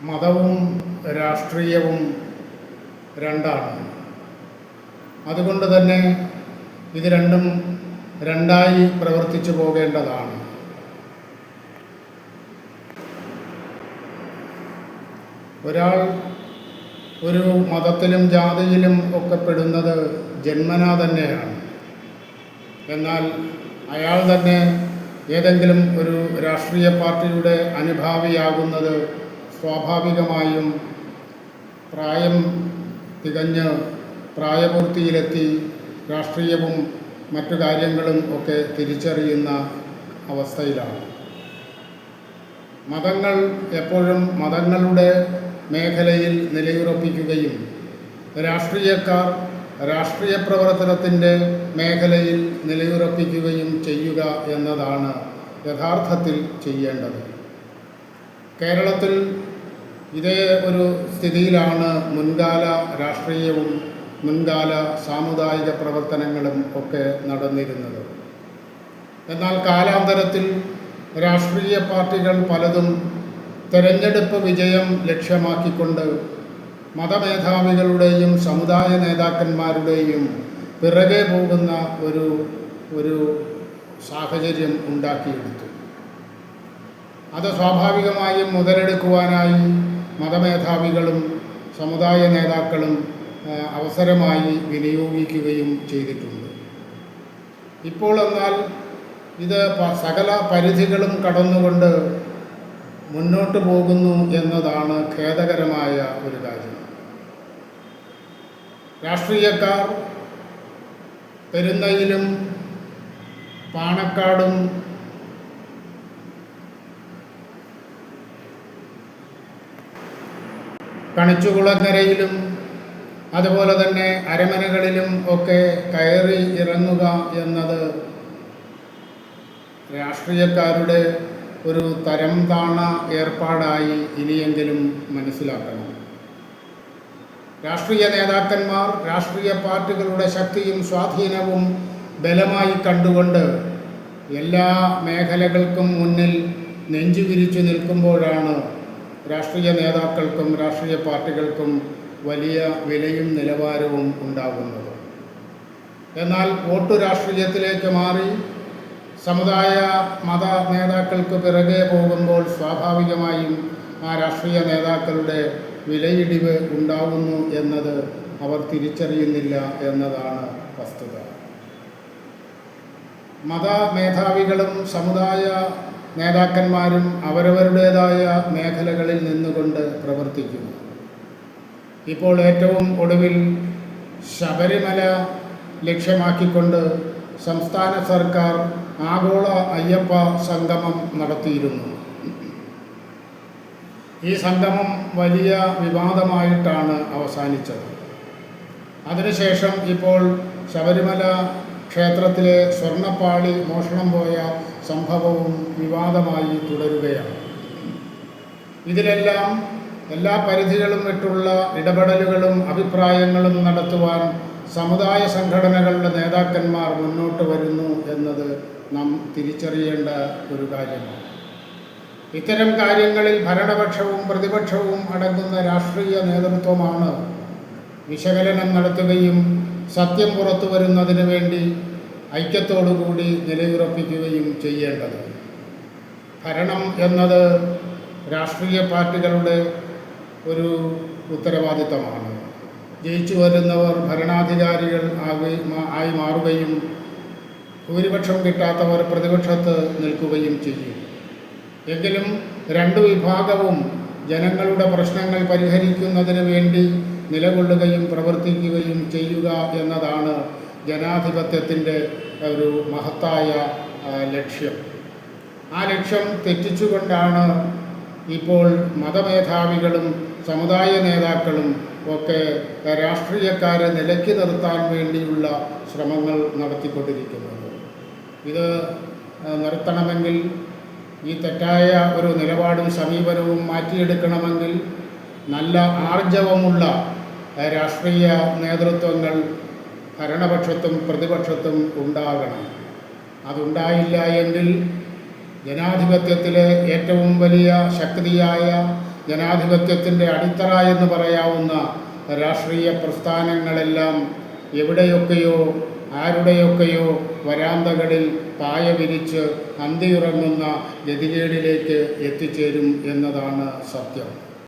മതവും രാഷ്ട്രീയവും രണ്ടാണ്. അതുകൊണ്ട് തന്നെ ഇത് രണ്ടും രണ്ടായി പ്രവർത്തിച്ചു പോകേണ്ടതാണ്. ഒരാൾ ഒരു മതത്തിലും ജാതിയിലും ഒക്കെ പെടുന്നത് ജന്മനാ തന്നെയാണ്. എന്നാൽ അയാൾ തന്നെ ഏതെങ്കിലും ഒരു രാഷ്ട്രീയ പാർട്ടിയുടെ അനുഭാവിയാകുന്നത് സ്വാഭാവികമായും പ്രായം തികഞ്ഞ് പ്രായപൂർത്തിയിലെത്തി രാഷ്ട്രീയവും മറ്റു കാര്യങ്ങളും ഒക്കെ തിരിച്ചറിയുന്ന അവസ്ഥയിലാണ്. മതങ്ങൾ എപ്പോഴും മതങ്ങളുടെ മേഖലയിൽ നിലയുറപ്പിക്കുകയും രാഷ്ട്രീയക്കാർ രാഷ്ട്രീയ പ്രവർത്തനത്തിൻ്റെ മേഖലയിൽ നിലയുറപ്പിക്കുകയും ചെയ്യുക എന്നതാണ് യഥാർത്ഥത്തിൽ ചെയ്യേണ്ടത്. കേരളത്തിൽ ഇതേ ഒരു സ്ഥിതിയിലാണ് മുൻകാല രാഷ്ട്രീയവും മുൻകാല സാമുദായിക പ്രവർത്തനങ്ങളും ഒക്കെ നടന്നിരുന്നത്. എന്നാൽ കാലാന്തരത്തിൽ രാഷ്ട്രീയ പാർട്ടികൾ പലതും തെരഞ്ഞെടുപ്പ് വിജയം ലക്ഷ്യമാക്കിക്കൊണ്ട് മതമേധാവികളുടെയും സമുദായ നേതാക്കന്മാരുടെയും പിറകെ പോകുന്ന ഒരു സാഹചര്യം ഉണ്ടാക്കിയെടുത്തു. അത് സ്വാഭാവികമായും മുതലെടുക്കുവാനായി മതമേധാവികളും സമുദായ നേതാക്കളും അവസരമായി വിനിയോഗിക്കുകയും ചെയ്തിട്ടുണ്ട്. ഇപ്പോൾ എന്നാൽ ഇത് സകല പരിധികളും കടന്നുകൊണ്ട് മുന്നോട്ട് പോകുന്നു എന്നതാണ് ഖേദകരമായ ഒരു കാര്യം. രാഷ്ട്രീയക്കാർ പെരുന്നയിലും പാണക്കാടും കണിച്ചുകുളങ്ങരയിലും അതുപോലെ തന്നെ അരമനകളിലും ഒക്കെ കയറി ഇറങ്ങുക എന്നത് രാഷ്ട്രീയക്കാരുടെ ഒരു തരം താണ ഏർപ്പാടായി ഇനിയെങ്കിലും മനസ്സിലാക്കണം. രാഷ്ട്രീയ നേതാക്കന്മാർ രാഷ്ട്രീയ പാർട്ടികളുടെ ശക്തിയും സ്വാധീനവും ബലമായി കണ്ടുകൊണ്ട് എല്ലാ മേഖലകൾക്കും മുന്നിൽ നെഞ്ചുവിരിച്ചു നിൽക്കുമ്പോഴാണ് രാഷ്ട്രീയ നേതാക്കൾക്കും രാഷ്ട്രീയ പാർട്ടികൾക്കും വലിയ വിലയും നിലവാരവും ഉണ്ടാകുന്നത്. എന്നാൽ വോട്ടു രാഷ്ട്രീയത്തിലേക്ക് മാറി സമുദായ മത നേതാക്കൾക്ക് പിറകെ പോകുമ്പോൾ സ്വാഭാവികമായും ആ രാഷ്ട്രീയ നേതാക്കളുടെ വിലയിടിവ് ഉണ്ടാകുന്നു എന്നത് അവർ തിരിച്ചറിയുന്നില്ല എന്നതാണ് വസ്തുത. മത മേധാവികളും സമുദായ നേതാക്കന്മാരും അവരവരുടേതായ മേഖലകളിൽ നിന്നുകൊണ്ട് പ്രവർത്തിക്കുന്നു. ഇപ്പോൾ ഏറ്റവും ഒടുവിൽ ശബരിമല ലക്ഷ്യമാക്കിക്കൊണ്ട് സംസ്ഥാന സർക്കാർ ആഗോള അയ്യപ്പ സംഗമം നടത്തിയിരുന്നു. ഈ സംഗമം വലിയ വിവാദമായിട്ടാണ് അവസാനിച്ചത്. അതിനുശേഷം ഇപ്പോൾ ശബരിമല ക്ഷേത്രത്തിലെ സ്വർണ്ണപ്പാളി മോഷണം പോയ സംഭവവും വിവാദമായി തുടരുകയാണ്. ഇതിലെല്ലാം എല്ലാ പരിധികളും വിട്ടുള്ള ഇടപെടലുകളും അഭിപ്രായങ്ങളും നടത്തുവാൻ സമുദായ സംഘടനകളുടെ നേതാക്കന്മാർ മുന്നോട്ട് വരുന്നു എന്നത് നാം തിരിച്ചറിയേണ്ട ഒരു കാര്യമാണ്. ഇത്തരം കാര്യങ്ങളിൽ ഭരണപക്ഷവും പ്രതിപക്ഷവും അടങ്ങുന്ന രാഷ്ട്രീയ നേതൃത്വമാണ് വിശകലനം നടത്തുകയും സത്യം പുറത്തു വരുന്നതിന് വേണ്ടി ഐക്യത്തോടുകൂടി നിലയുറപ്പിക്കുകയും ചെയ്യേണ്ടത്. ഭരണം എന്നത് രാഷ്ട്രീയ പാർട്ടികളുടെ ഒരു ഉത്തരവാദിത്തമാണ്. ജയിച്ചു വരുന്നവർ ഭരണാധികാരികൾ ആയി മാറുകയും ഭൂരിപക്ഷം കിട്ടാത്തവർ പ്രതിപക്ഷത്ത് നിൽക്കുകയും ചെയ്യും. എങ്കിലും രണ്ടു വിഭാഗവും ജനങ്ങളുടെ പ്രശ്നങ്ങൾ പരിഹരിക്കുന്നതിന് വേണ്ടി നിലകൊള്ളുകയും പ്രവർത്തിക്കുകയും ചെയ്യുക എന്നതാണ് ജനാധിപത്യത്തിൻ്റെ ഒരു മഹത്തായ ലക്ഷ്യം. ആ ലക്ഷ്യം തെറ്റിച്ചുകൊണ്ടാണ് ഇപ്പോൾ മതമേധാവികളും സമുദായ നേതാക്കളും ഒക്കെ രാഷ്ട്രീയക്കാരെ നിലയ്ക്ക് നിർത്താൻ വേണ്ടിയുള്ള ശ്രമങ്ങൾ നടത്തിക്കൊണ്ടിരിക്കുന്നത്. ഇത് നിർത്തണമെങ്കിൽ ഈ തെറ്റായ ഒരു നിലപാടും സമീപനവും മാറ്റിയെടുക്കണമെങ്കിൽ നല്ല ആർജവമുള്ള രാഷ്ട്രീയ നേതൃത്വങ്ങൾ ഭരണപക്ഷത്തും പ്രതിപക്ഷത്തും ഉണ്ടാകണം. അതുണ്ടായില്ല എങ്കിൽ ജനാധിപത്യത്തിലെ ഏറ്റവും വലിയ ശക്തിയായ ജനാധിപത്യത്തിൻ്റെ അടിത്തറ എന്ന് പറയാവുന്ന രാഷ്ട്രീയ പ്രസ്ഥാനങ്ങളെല്ലാം എവിടെയൊക്കെയോ ആരുടെയൊക്കെയോ വരാന്തകളിൽ പായ വിരിച്ച് അന്തിയുറങ്ങുന്ന ഗതികേടിലേക്ക് എത്തിച്ചേരും എന്നതാണ് സത്യം.